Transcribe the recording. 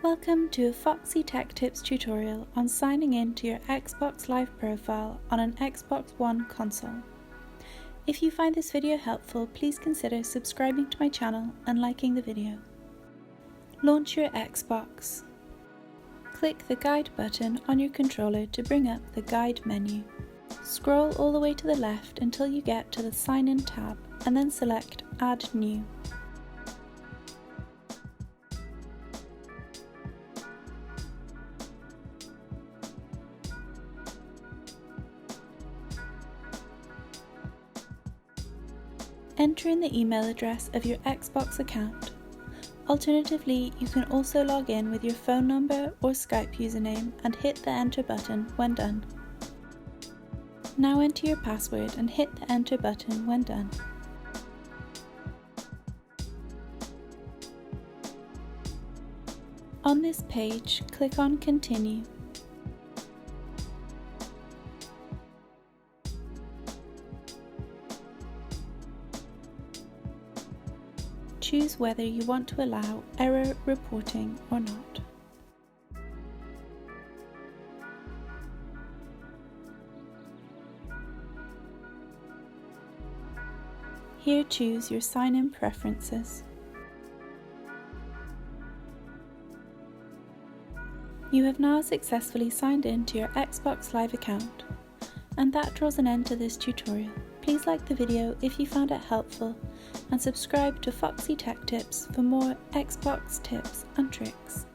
Welcome to a Foxy Tech Tips tutorial on signing in to your Xbox Live profile on an Xbox One console. If you find this video helpful, please consider subscribing to my channel and liking the video. Launch your Xbox. Click the Guide button on your controller to bring up the Guide menu. Scroll all the way to the left until you get to the Sign In tab and then select Add New. Enter in the email address of your Xbox account. Alternatively, you can also log in with your phone number or Skype username and hit the Enter button when done. Now enter your password and hit the Enter button when done. On this page, click on Continue. Choose whether you want to allow error reporting or not. Here choose your sign-in preferences. You have now successfully signed in to your Xbox Live account. And that draws an end to this tutorial. Please like the video if you found it helpful and subscribe to Foxy Tech Tips for more Xbox tips and tricks.